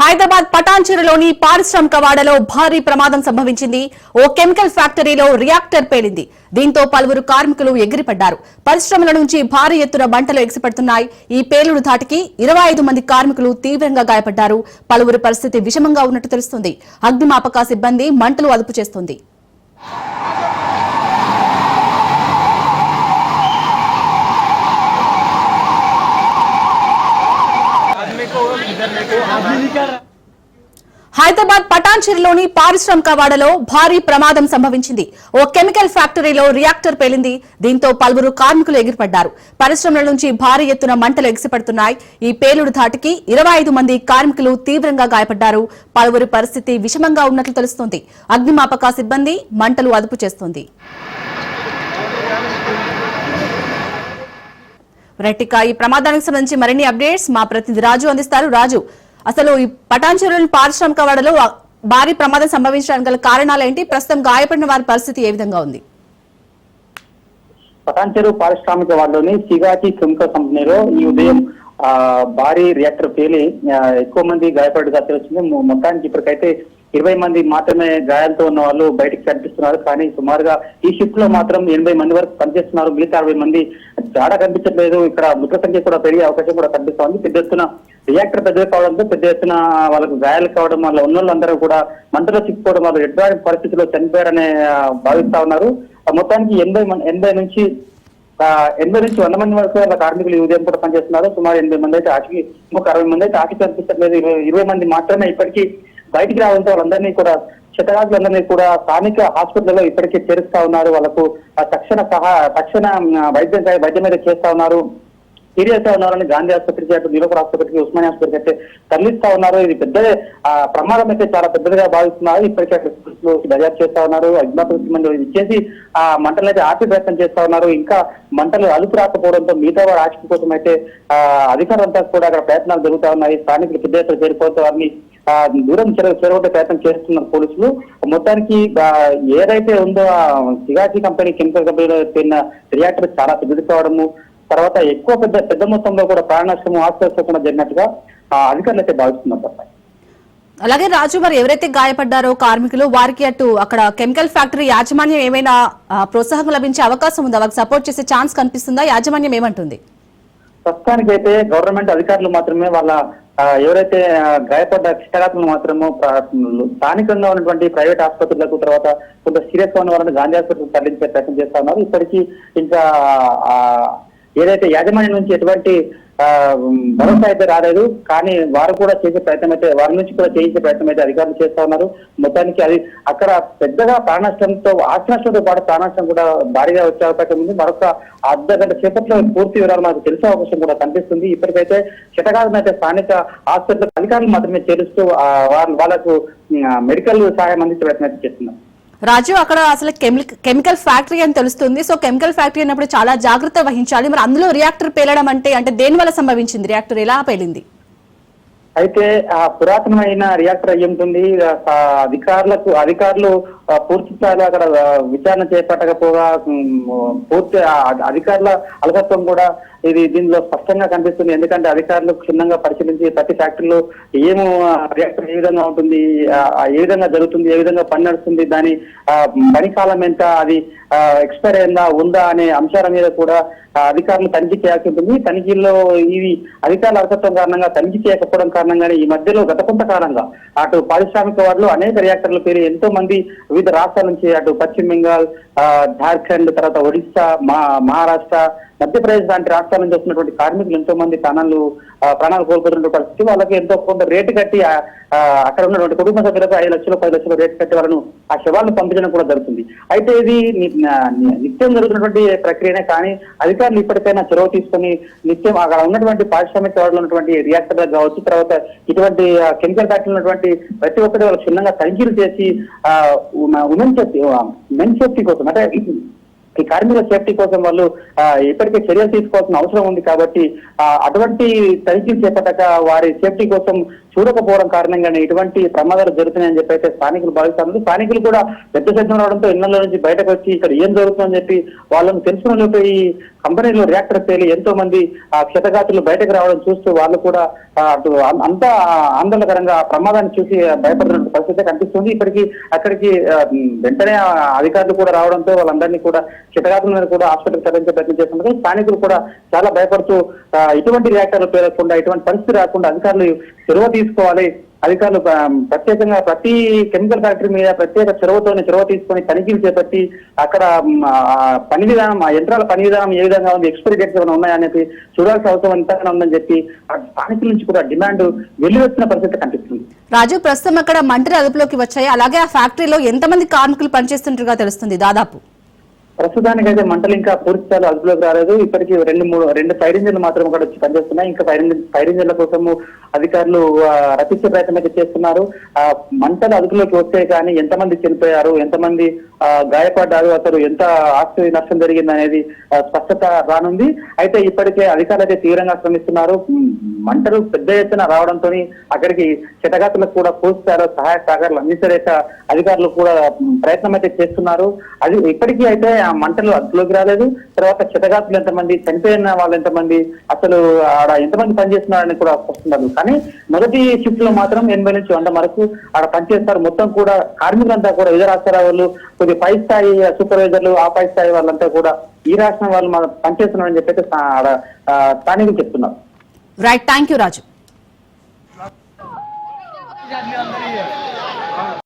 హైదరాబాద్ పటాన్చెరులోని పారిశ్రామిక వాడలో భారీ ప్రమాదం సంభవించింది. ఓ కెమికల్ ఫ్యాక్టరీలో రియాక్టర్ పేలింది. దీంతో పలువురు కార్మికులు ఎగిరిపడ్డారు. పరిశ్రమల నుంచి భారీ ఎత్తున మంటలు ఎగిసిపడుతున్నాయి. ఈ పేలుడు ధాటికి 25 మంది కార్మికులు తీవ్రంగా గాయపడ్డారు. పలువురి పరిస్థితి విషమంగా ఉన్నట్టు తెలుస్తోంది. అగ్నిమాపక సిబ్బంది మంటలు అదుపు చేస్తోంది. హైదరాబాద్ పటాన్చెరులోని పారిశ్రామిక వాడలో భారీ ప్రమాదం సంభవించింది. ఓ కెమికల్ ఫ్యాక్టరీలో రియాక్టర్ పేలింది. దీంతో పలువురు కార్మికులు ఎగిరిపడ్డారు. పరిశ్రమల నుంచి భారీ ఎత్తున మంటలు ఎగిసిపడుతున్నాయి. ఈ పేలుడు ధాటికి 25 మంది కార్మికులు తీవ్రంగా గాయపడ్డారు. పలువురి పరిస్థితి విషమంగా ఉన్నట్లు తెలుస్తోంది. అగ్నిమాపక సిబ్బంది మంటలు అదుపు చేస్తోంది. ఈ ప్రమాదానికి సంబంధించి మరిన్ని అప్డేట్స్ మా ప్రతినిధి రాజు అందిస్తారు. రాజు, అసలు ఈ పటాన్చెరులోని పారిశ్రామిక వాడలో భారీ ప్రమాదం సంభవించడానికి గల కారణాలు ఏంటి? ప్రస్తుతం గాయపడిన వారి పరిస్థితి ఏ విధంగా ఉంది? పటాన్చెరు పారిశ్రామిక వాడలోని సిగాచి కెమికల్ కంపెనీలో ఈ ఉదయం భారీ రియాక్టర్ పేలి ఎక్కువ మంది గాయపడిగా తెలుస్తుంది. మొత్తానికి ఇప్పటికైతే 20 మంది మాత్రమే గాయాలతో ఉన్న వాళ్ళు బయటికి కనిపిస్తున్నారు. కానీ సుమారుగా ఈ షిఫ్ట్ లో మాత్రం 80 మంది వరకు పనిచేస్తున్నారు. మిగతా 60 మంది జాడ కనిపించట్లేదు. ఇక్కడ మృతుల సంఖ్య కూడా పెరిగే అవకాశం కూడా కనిపిస్తోంది. పెద్ద ఎత్తున రియాక్టర్ పెద్దగా కావడంతో పెద్ద ఎత్తున వాళ్ళకు గాయాలు కావడం వల్ల ఉన్న వాళ్ళందరూ కూడా మంటలో చిక్కుకోవడం వల్ల ఎటువంటి పరిస్థితిలో చనిపోయారనే భావిస్తా ఉన్నారు. మొత్తానికి 80 నుంచి 100 మంది వరకు వాళ్ళ కార్మికులు ఈ ఉదయం కూడా పనిచేస్తున్నారు. సుమారు 80 మంది అయితే ఆశకి, ఇంకొక 60 మంది అయితే ఆశకి కనిపించట్లేదు. 20 మంది మాత్రమే ఇప్పటికీ బయటికి రావడంతో వాళ్ళందరినీ కూడా క్షతగాతులందరినీ కూడా స్థానిక హాస్పిటల్లో ఇప్పటికే చేరుస్తా ఉన్నారు. వాళ్ళకు తక్షణ వైద్యం మీద చేస్తా ఉన్నారు. సీరియస్ గా ఉన్నారని గాంధీ ఆసుపత్రికి, అటు నిలోఫర్ ఆసుపత్రికి, ఉస్మానియా ఆసుపత్రికి అయితే తరలిస్తా ఉన్నారు. ఇది పెద్ద ప్రమాదం అయితే చాలా పెద్దదిగా భావిస్తున్నారు. ఇప్పటికే దర్యాప్తు చేస్తా ఉన్నారు. అగ్నిమాపక సిబ్బంది ఇచ్చేసి ఆ మంటలు అయితే ఆపే ప్రయత్నం చేస్తా ఉన్నారు. ఇంకా మంటలు అదుపు రాకపోవడంతో మిగతా వారి ఆచరణ కోసం అయితే అధికారులంతా కూడా అక్కడ ప్రయత్నాలు జరుగుతా ఉన్నాయి. స్థానికులు పెద్ద ఎత్తున చేరిపోతే వారిని దూరం చెరగొట్టే ప్రయత్నం చేస్తున్నారు పోలీసులు. మొత్తానికి ఏదైతే ఉందో సిగాచి కంపెనీ కెమికల్ కంపెనీలో పెట్టిన రియాక్టర్ చాలా పెద్దది కావడము, తర్వాత ఎక్కువ పెద్ద మొత్తంలో కూడా ప్రాణ నష్టము, ఆస్తి కూడా జరిగినట్టుగా అధికారులు అయితే భావిస్తున్నారు. అలాగే రాజు, మరి ఎవరైతే గాయపడ్డారో కార్మికులు, వారికి అక్కడ కెమికల్ ఫ్యాక్టరీ యాజమాన్యం ఏమైనా ప్రోత్సాహం లభించే అవకాశం ఉందా? వారికి సపోర్ట్ చేసే ఛాన్స్ కనిపిస్తుందా? యాజమాన్యం ఏమంటుంది? ప్రస్తుతానికి అయితే గవర్నమెంట్ అధికారులు మాత్రమే వాళ్ళ ఎవరైతే గాయపడ్డ క్షతగాతులను మాత్రము స్థానికంగా ఉన్నటువంటి ప్రైవేట్ ఆసుపత్రులకు, తర్వాత కొంత సీరియస్ గా ఉన్న వాళ్ళని గాంధీ ఆసుపత్రికి తరలించే ప్రయత్నం చేస్తా ఉన్నారు. ఇప్పటికీ ఇంకా ఏదైతే యాజమాన్యం నుంచి ఎటువంటి భరోసా అయితే రాలేదు. కానీ వారు కూడా చేసే ప్రయత్నం అయితే, వారి నుంచి కూడా చేయించే ప్రయత్నం అయితే అధికారులు చేస్తా ఉన్నారు. మొత్తానికి అది అక్కడ పెద్దగా ప్రాణ నష్టంతో, ఆస్తి నష్టంతో పాటు ప్రాణ నష్టం కూడా భారీగా వచ్చే అవకాశం ఉంది. మరొక అర్ధ గంట సేపట్లో పూర్తి వివరాలు మనకు తెలిసే అవకాశం కూడా కనిపిస్తుంది. ఇప్పటికైతే క్షతగాతులను అయితే స్థానిక హాస్పిటల్ అధికారులు మాత్రమే చేరుస్తూ వాళ్ళకు మెడికల్ సహాయం అందించే ప్రయత్నం అయితే చేస్తున్నారు. రాజు, అక్కడ అసలు కెమికల్ ఫ్యాక్టరీ అని తెలుస్తుంది. సో కెమికల్ ఫ్యాక్టరీ అన్నప్పుడు చాలా జాగ్రత్త వహించాలి. మరి అందులో రియాక్టర్ పేలడం అంటే దేని వల్ల సంభవించింది? రియాక్టర్ ఎలా పేలింది? అయితే పురాతనమైన రియాక్టర్ అయ్యి ఉంటుంది. అధికారులు పూర్తి స్థాయిలో అక్కడ విచారణ చేపట్టకపోగా పూర్తి అధికారుల అలసత్వం కూడా దీనిలో స్పష్టంగా కనిపిస్తుంది. ఎందుకంటే అధికారులు క్షుణ్ణంగా పరిశీలించి ప్రతి ఫ్యాక్టరీలో ఏమో రియాక్టర్ ఏ విధంగా ఉంటుంది, ఏ విధంగా జరుగుతుంది, ఏ విధంగా పని నడుస్తుంది, దాని పని కాలం ఎంత, అది ఎక్స్పైర్ అయిందా ఉందా అనే అంశాల మీద కూడా అధికారులు తనిఖీ చేయాల్సి ఉంటుంది. తనిఖీల్లో ఇవి అధికారుల అలసత్వం కారణంగా తనిఖీ చేయకపోవడం కారణంగానే ఈ మధ్యలో గత కొంతకాలంగా అటు పారిశ్రామిక వాడలో అనేక రియాక్టర్ల పేరు ఎంతో మంది వివిధ రాష్ట్రాల నుంచి, అటు పశ్చిమ బెంగాల్, జార్ఖండ్, తర్వాత ఒడిస్సా, మహారాష్ట్ర, మధ్యప్రదేశ్ లాంటి రాష్ట్రాల నుంచి వస్తున్నటువంటి కార్మికులు ఎంతో మంది ప్రాణాలు కోల్పోతున్న పరిస్థితి. వాళ్ళకి ఎంతో కొంత రేటు కట్టి అక్కడ ఉన్నటువంటి కుటుంబ సభ్యులకు 5 లక్షలు 10 లక్షలు రేటు కట్టి వాళ్ళను ఆ శవాలను పంపించడం కూడా జరుగుతుంది. అయితే ఇది నిత్యం జరుగుతున్నటువంటి ప్రక్రియనే. కానీ అధికారులు ఇప్పటికైనా చొరవ తీసుకొని నిత్యం అక్కడ ఉన్నటువంటి పారిశ్రామిక వాడలో ఉన్నటువంటి రియాక్టర్లకు కావచ్చు, తర్వాత ఇటువంటి కెమికల్ ఫ్యాక్టరీ ఉన్నటువంటి ప్రతి ఒక్కటి వాళ్ళు క్షుణ్ణంగా తనిఖీలు చేసి మెన్ సేఫ్టీ కోసం, అంటే ఈ కార్మికుల సేఫ్టీ కోసం వాళ్ళు ఇప్పటికే చర్యలు తీసుకోవాల్సిన అవసరం ఉంది. కాబట్టి అటువంటి తనిఖీలు చేపట్టక వారి సేఫ్టీ కోసం చూడకపోవడం కారణంగానే ఇటువంటి ప్రమాదాలు జరుగుతున్నాయని చెప్పి అయితే స్థానికులు భావిస్తున్నారు. స్థానికులు కూడా పెద్ద శబ్దం రావడంతో ఇళ్ల నుంచి బయటకు వచ్చి ఇక్కడ ఏం జరుగుతుందని చెప్పి వాళ్ళని తెలుసుకున్నట్టు ఈ కంపెనీలో రియాక్టర్ పేలి ఎంతో మంది క్షతగాతులు బయటకు రావడం చూస్తూ వాళ్ళు కూడా అటు అంతా ఆందోళనకరంగా ప్రమాదాన్ని చూసి భయపడుతున్న పరిస్థితి కనిపిస్తుంది. ఇప్పటికీ అక్కడికి వెంటనే అధికారులు కూడా రావడంతో వాళ్ళందరినీ కూడా క్షతగాతులను కూడా హాస్పిటల్ తరలించే ప్రయత్నం చేస్తున్నారు. స్థానికులు కూడా చాలా భయపడుతూ ఇటువంటి రియాక్టర్లు పేరకుండా ఇటువంటి పరిస్థితి రాకుండా అధికారులు చొరవ తీసుకోవాలి. అధికారులు ప్రత్యేకంగా ప్రతి కెమికల్ ఫ్యాక్టరీ మీద ప్రత్యేక చొరవ తీసుకొని తనిఖీలు చేపట్టి అక్కడ పని విధానం ఆ యంత్రాల పని విధానం ఏ విధంగా ఉంది, ఎక్స్పైరీ డేట్స్ ఏమైనా ఉన్నాయనేది చూడాల్సిన అవసరం ఎంతగానో ఉందని చెప్పి స్థానికుల నుంచి కూడా డిమాండ్ వెల్లువెత్తిన పరిస్థితి కనిపిస్తుంది. రాజు, ప్రస్తుతం అక్కడ మంటలు అదుపులోకి వచ్చాయి. అలాగే ఆ ఫ్యాక్టరీలో ఎంతమంది కార్మికులు పనిచేస్తుంటారుగా తెలుస్తుంది దాదాపు? ప్రస్తుతానికైతే మంటలు ఇంకా పూర్తి స్థాయిలో అదుపులోకి రాలేదు. ఇప్పటికీ రెండు ఫైర్ ఇంజిన్లు మాత్రం అక్కడ వచ్చి పనిచేస్తున్నాయి. ఇంకా ఫైర్ ఇంజిన్ల కోసము అధికారులు రప్పించే ప్రయత్నం అయితే చేస్తున్నారు. మంటలు అదుపులోకి వస్తే కానీ ఎంతమంది చనిపోయారు, ఎంతమంది గాయపడ్డారు, అసలు ఎంత ఆస్తి నష్టం జరిగింది అనేది స్పష్టత రానుంది. అయితే ఇప్పటికే అధికారులు అయితే తీవ్రంగా శ్రమిస్తున్నారు. మంటలు పెద్ద ఎత్తున రావడంతో అక్కడికి క్షతగాతులకు కూడా పూర్తి స్థాయిలో సహాయ సహకారాలు అందించలేక అధికారులు కూడా ప్రయత్నం అయితే చేస్తున్నారు. అది ఇప్పటికీ అయితే ఆ మంటలు అదుపులోకి రాలేదు. తర్వాత క్షతగాతులు ఎంతమంది, చనిపోయిన వాళ్ళు ఎంతమంది, అసలు ఆడ ఎంతమంది పనిచేస్తున్నారని కూడా వస్తున్నారు. కానీ మొదటి షిఫ్ట్ లో మాత్రం 80 నుంచి 100 వరకు ఆడ పనిచేస్తారు. మొత్తం కూడా కార్మికులంతా కూడా వివిధ రాష్ట్రాల వాళ్ళు, కొద్ది పై స్థాయి సూపర్వైజర్లు, ఆ పై స్థాయి వాళ్ళంతా కూడా ఈ రాష్ట్రం వాళ్ళు మనం పనిచేస్తున్నారని చెప్పి ఆడ స్థానికులు చెప్తున్నారు. Right, thank you Raju.